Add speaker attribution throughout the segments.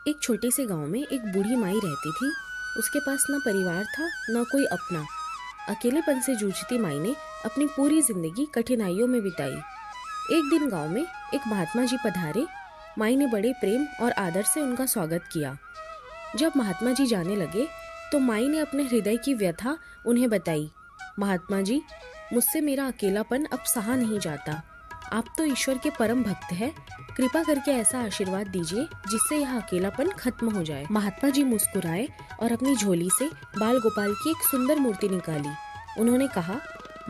Speaker 1: एक छोटे से गांव में एक बूढ़ी माई रहती थी। उसके पास ना परिवार था ना कोई अपना। अकेलेपन से जूझती माई ने अपनी पूरी जिंदगी कठिनाइयों में बिताई। एक दिन गांव में एक महात्मा जी पधारे। माई ने बड़े प्रेम और आदर से उनका स्वागत किया। जब महात्मा जी जाने लगे तो माई ने अपने हृदय की व्यथा उन्हें बताई। महात्मा जी, मुझसे मेरा अकेलापन अब सहा नहीं जाता। आप तो ईश्वर के परम भक्त हैं। कृपा करके ऐसा आशीर्वाद दीजिए जिससे यह अकेलापन खत्म हो जाए। महात्मा जी मुस्कुराए और अपनी झोली से बाल गोपाल की एक सुंदर मूर्ति निकाली। उन्होंने कहा,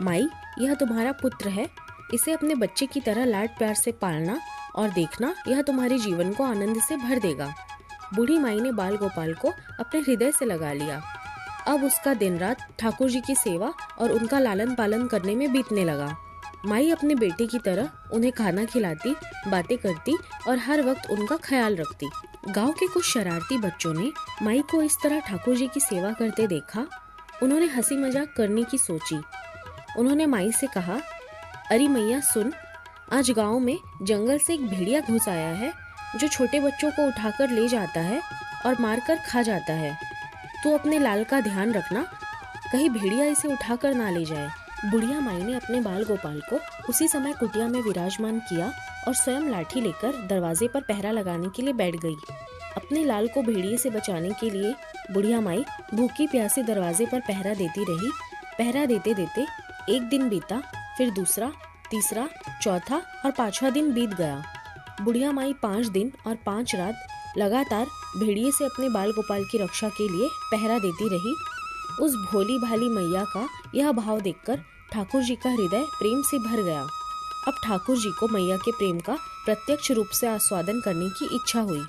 Speaker 1: माई, यह तुम्हारा पुत्र है। इसे अपने बच्चे की तरह लाड प्यार से पालना और देखना, यह तुम्हारे जीवन को आनंद से भर देगा। बूढ़ी माई ने बाल गोपाल को अपने हृदय से लगा लिया। अब उसका दिन रात ठाकुर जी की सेवा और उनका लालन पालन करने में बीतने लगा। माई अपने बेटे की तरह उन्हें खाना खिलाती, बातें करती और हर वक्त उनका ख्याल रखती। गांव के कुछ शरारती बच्चों ने माई को इस तरह ठाकुर जी की सेवा करते देखा। उन्होंने हंसी मजाक करने की सोची। उन्होंने माई से कहा, अरे मैया सुन, आज गांव में जंगल से एक भेड़िया घुस आया है जो छोटे बच्चों को उठाकर ले जाता है और मारकर खा जाता है। तू अपने लाल का ध्यान रखना, कहीं भेड़िया इसे उठाकर ना ले जाए। बुढ़िया माई ने अपने बाल गोपाल को उसी समय कुटिया में विराजमान किया और स्वयं लाठी लेकर दरवाजे पर पहरा लगाने के लिए बैठ गई। अपने लाल को भेड़िए से बचाने के लिए बुढ़िया माई भूखी प्यासी दरवाजे पर पहरा देती रही। पहरा देते देते एक दिन बीता, फिर दूसरा, तीसरा, चौथा और पांचवा दिन बीत गया। बुढ़िया माई 5 दिन और 5 रात लगातार भेड़िए से अपने बाल गोपाल की रक्षा के लिए पहरा देती रही। उस भोली भाली मैया का यह भाव देखकर ठाकुर जी का हृदय प्रेम से भर गया। अब ठाकुर जी को मैया के प्रेम का प्रत्यक्ष रूप से आस्वादन करने की इच्छा हुई।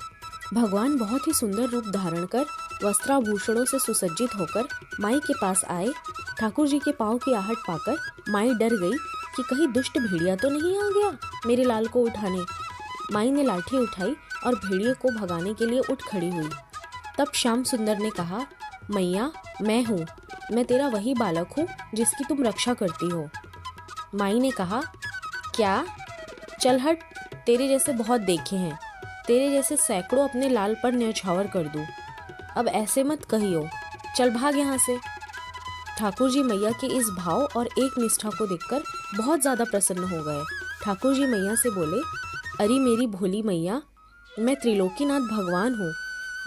Speaker 1: भगवान बहुत ही सुंदर रूप धारण कर वस्त्राभूषणों से सुसज्जित होकर माई के पास आए। ठाकुर जी के पाँव की आहट पाकर माई डर गई कि कहीं दुष्ट भेड़िया तो नहीं आ गया मेरे लाल को उठाने। माई ने लाठी उठाई और भेड़िए को भगाने के लिए उठ खड़ी हुई। तब श्याम सुंदर ने कहा, मैया, मैं हूँ, मैं तेरा वही बालक हूँ जिसकी तुम रक्षा करती हो। माई ने कहा, क्या? चल हट, तेरे जैसे बहुत देखे हैं, तेरे जैसे सैकड़ों अपने लाल पर न्यौछावर कर दूँ। अब ऐसे मत कहियो, चल भाग यहाँ से। ठाकुर जी मैया के इस भाव और एक निष्ठा को देखकर बहुत ज्यादा प्रसन्न हो गए। ठाकुर जी मैया से बोले, अरे मेरी भोली मैया, मैं त्रिलोकीनाथ भगवान हूँ,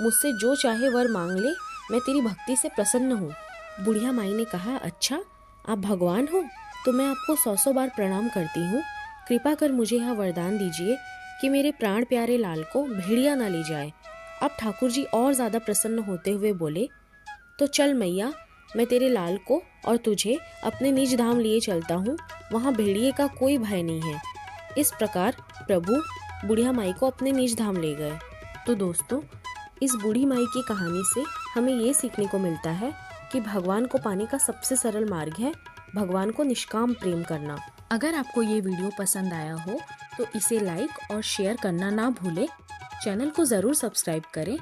Speaker 1: मुझसे जो चाहे वर मांग ले, मैं तेरी भक्ति से प्रसन्न हूँ। बुढ़िया माई ने कहा, अच्छा, आप भगवान हो तो मैं आपको 100 बार प्रणाम करती हूँ। कृपा कर मुझे यह वरदान दीजिए कि मेरे प्राण प्यारे लाल को भेड़िया ना ले जाए। अब ठाकुर जी और ज्यादा प्रसन्न होते हुए बोले, तो चल मैया, मैं तेरे लाल को और तुझे अपने निज धाम लिए चलता हूँ, वहाँ भेड़िए का कोई भय नहीं है। इस प्रकार प्रभु बुढ़िया माई को अपने निज धाम ले गए। तो दोस्तों, इस बूढ़ी माई की कहानी से हमें ये सीखने को मिलता है कि भगवान को पाने का सबसे सरल मार्ग है भगवान को निष्काम प्रेम करना। अगर आपको ये वीडियो पसंद आया हो तो इसे लाइक और शेयर करना ना भूलें। चैनल को ज़रूर सब्सक्राइब करें।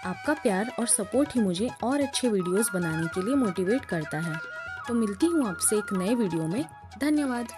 Speaker 1: आपका प्यार और सपोर्ट ही मुझे और अच्छे वीडियोस बनाने के लिए मोटिवेट करता है। तो मिलती हूँ आपसे एक नए वीडियो में। धन्यवाद।